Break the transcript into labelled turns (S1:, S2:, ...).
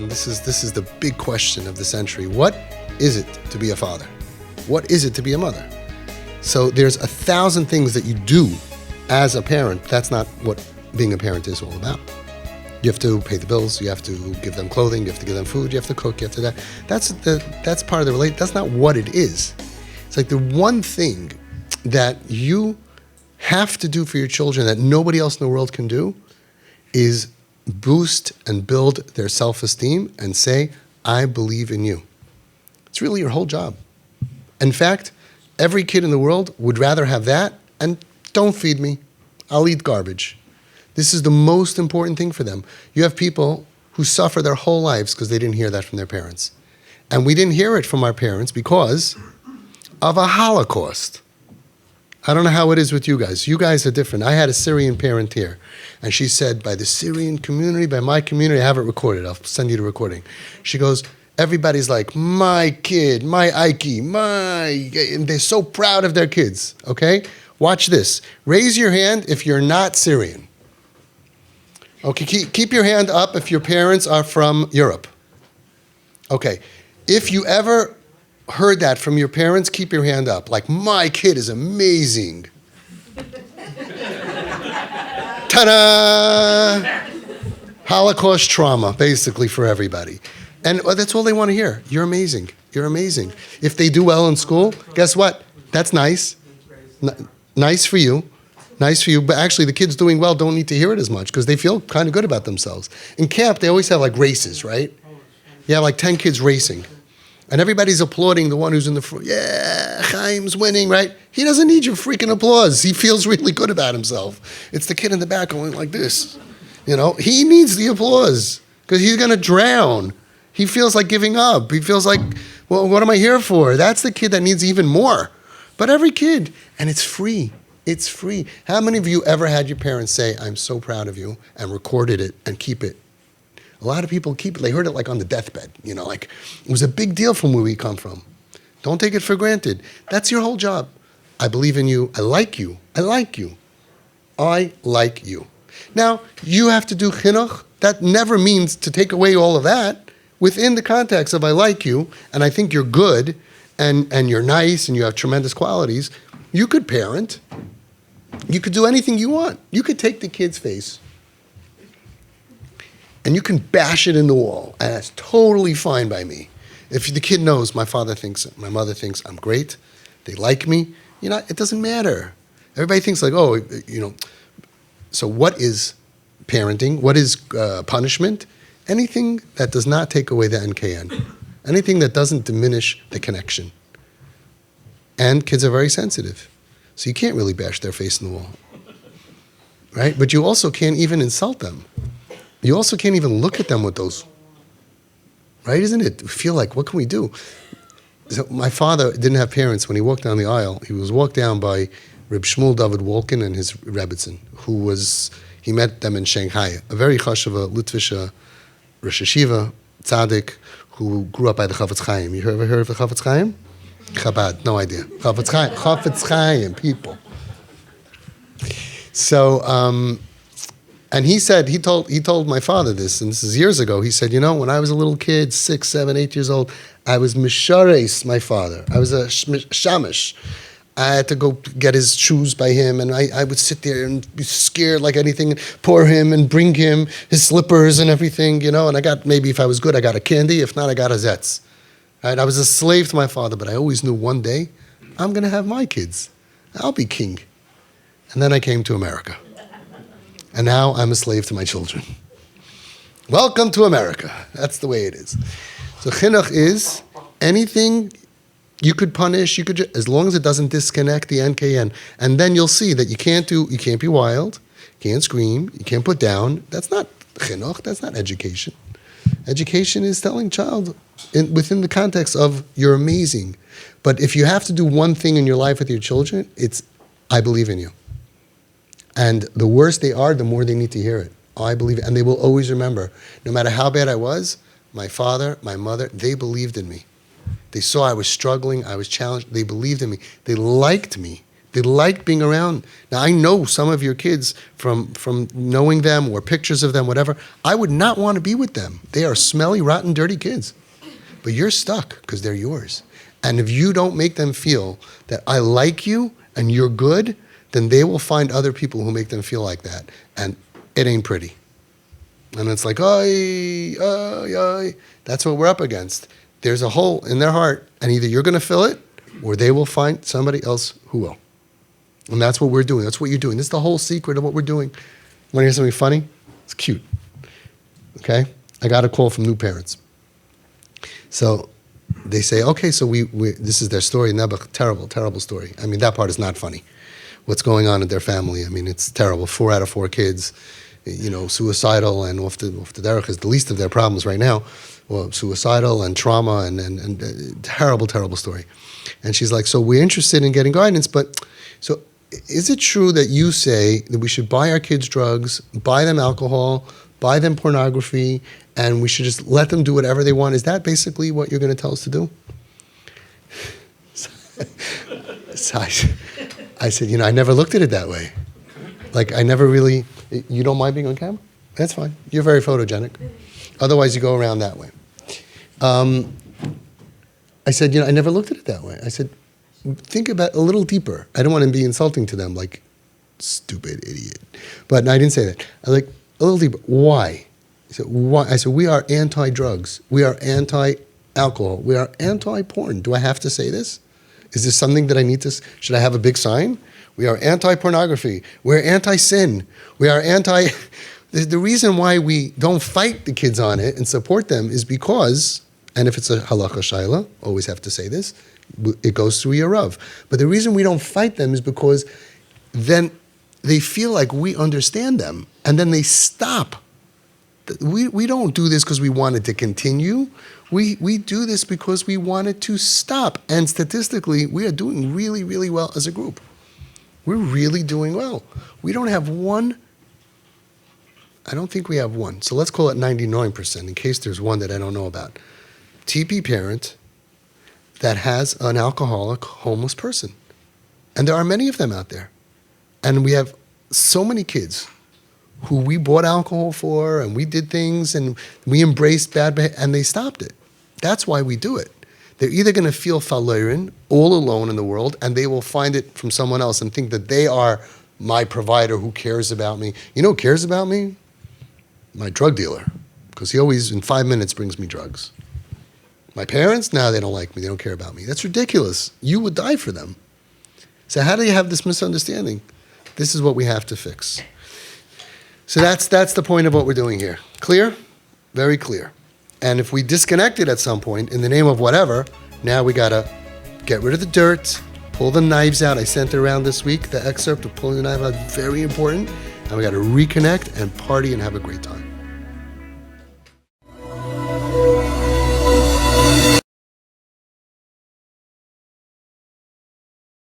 S1: And this is the big question of the century. What is it to be a father? What is it to be a mother? So there's 1,000 things that you do as a parent. That's not what being a parent is all about. You have to pay the bills. You have to give them clothing. You have to give them food. You have to cook. You have to that. That's part of the relate. That's not what it is. It's like the one thing that you have to do for your children that nobody else in the world can do is boost and build their self-esteem and say, I believe in you. It's really your whole job. In fact, every kid in the world would rather have that and don't feed me. I'll eat garbage. This is the most important thing for them. You have people who suffer their whole lives because they didn't hear that from their parents. And we didn't hear it from our parents because of a Holocaust. I don't know how it is with you guys. You guys are different. I had a Syrian parent here, and she said, by the Syrian community, by my community, I have it recorded. I'll send you the recording. She goes, everybody's like, my kid, my Ike, and they're so proud of their kids, okay? Watch this. Raise your hand if you're not Syrian. Okay, keep your hand up if your parents are from Europe. Okay, if you ever heard that from your parents, keep your hand up. Like, my kid is amazing. Ta-da! Holocaust trauma, basically, for everybody. And that's all they want to hear. You're amazing. You're amazing. If they do well in school, guess what? That's nice. Nice for you. Nice for you. But actually, the kids doing well don't need to hear it as much because they feel kind of good about themselves. In camp, they always have like races, right? You have like 10 kids racing. And everybody's applauding the one who's in the front. Yeah, Chaim's winning, right? He doesn't need your freaking applause. He feels really good about himself. It's the kid in the back going like this. You know, he needs the applause because he's going to drown. He feels like giving up. He feels like, well, what am I here for? That's the kid that needs even more. But every kid, and it's free. It's free. How many of you ever had your parents say, I'm so proud of you, and recorded it and keep it? A lot of people keep it. They heard it like on the deathbed, you know, like it was a big deal from where we come from. Don't take it for granted. That's your whole job. I believe in you. I like you. I like you. I like you. Now, you have to do chinuch. That never means to take away all of that. Within the context of I like you, and I think you're good, and you're nice, and you have tremendous qualities, you could parent. You could do anything you want. You could take the kid's face, and you can bash it in the wall, and that's totally fine by me. If the kid knows my father thinks, my mother thinks I'm great, they like me, you know, it doesn't matter. Everybody thinks like, oh, you know, so what is parenting? What is punishment? Anything that does not take away the NKN. Anything that doesn't diminish the connection. And kids are very sensitive. So you can't really bash their face in the wall. Right? But you also can't even insult them. You also can't even look at them with those. Right? Isn't it? Feel like, what can we do? So my father didn't have parents. When he walked down the aisle, he was walked down by Reb Shmuel David Wolkin and his Rebbitzin, he met them in Shanghai. A very chashuva Litvisha Rosh Hashiva, tzaddik, who grew up by the Chafetz Chaim. You ever heard of the Chafetz Chaim? Chabad, no idea. Chafetz Chaim, people. So, and he said, he told my father this, and this is years ago. He said, you know, when I was a little kid, 6, 7, 8 years old, I was mishares my father. I was a shamish. I had to go get his shoes by him, and I would sit there and be scared like anything, and pour him and bring him his slippers and everything, you know, and I got, maybe if I was good, I got a candy. If not, I got a zetz. Right? I was a slave to my father, but I always knew one day I'm going to have my kids. I'll be king. And then I came to America. And now I'm a slave to my children. Welcome to America. That's the way it is. So chinuch is anything you could punish, as long as it doesn't disconnect the NKN. And then you'll see that you can't be wild, you can't scream, you can't put down. That's not chinuch, that's not education. Education is telling child within the context of you're amazing. But if you have to do one thing in your life with your children, it's I believe in you. And the worse they are, the more they need to hear it. I believe it. And they will always remember, no matter how bad I was, my father, my mother, they believed in me. They saw I was struggling, I was challenged. They believed in me. They liked me They like being around. Now, I know some of your kids from knowing them or pictures of them, whatever. I would not want to be with them. They are smelly, rotten, dirty kids. But you're stuck because they're yours. And if you don't make them feel that I like you and you're good, then they will find other people who make them feel like that. And it ain't pretty. And it's like, oy, oy, oy. That's what we're up against. There's a hole in their heart, and either you're going to fill it, or they will find somebody else who will. And that's what we're doing. That's what you're doing. This is the whole secret of what we're doing. Want to hear something funny? It's cute. Okay? I got a call from new parents. So they say, okay, so we this is their story. Nebuch, terrible, terrible story. I mean, that part is not funny. What's going on in their family? I mean, it's terrible. 4 out of 4 kids, suicidal, and off the derech is the least of their problems right now. Well, suicidal and trauma and terrible, terrible story. And she's like, so we're interested in getting guidance, but so is it true that you say that we should buy our kids drugs, buy them alcohol, buy them pornography, and we should just let them do whatever they want? Is that basically what you're going to tell us to do? So I said, I never looked at it that way. Like, I never really, you don't mind being on camera? That's fine. You're very photogenic. Otherwise, you go around that way. I said, I never looked at it that way. I said, think about a little deeper. I don't want to be insulting to them, like, stupid idiot. But I didn't say that. I was like, a little deeper. Why? He said, why? I said, we are anti-drugs. We are anti-alcohol. We are anti-porn. Do I have to say this? Is this something that I need to, should I have a big sign? We are anti-pornography. We're anti-sin. We are anti, the reason why we don't fight the kids on it and support them is because, and if it's a halacha shayla, always have to say this, it goes through your Rav. But the reason we don't fight them is because then they feel like we understand them, and then they stop. We don't do this because we wanted to continue. We do this because we wanted to stop. And statistically, we are doing really, really well as a group. We're really doing well. We don't have one. I don't think we have one. So let's call it 99% in case there's one that I don't know about. TP parent that has an alcoholic, homeless person. And there are many of them out there. And we have so many kids who we bought alcohol for, and we did things, and we embraced bad behavior, and they stopped it. That's why we do it. They're either going to feel falerin, all alone in the world, and they will find it from someone else and think that they are my provider who cares about me. You know who cares about me? My drug dealer, because he always, in 5 minutes, brings me drugs. My parents? No, they don't like me. They don't care about me. That's ridiculous. You would die for them. So how do you have this misunderstanding? This is what we have to fix. So that's the point of what we're doing here. Clear? Very clear. And if we disconnect it at some point in the name of whatever, now we got to get rid of the dirt, pull the knives out. I sent it around this week, the excerpt of pulling the knife out, very important. And we got to reconnect and party and have a great time.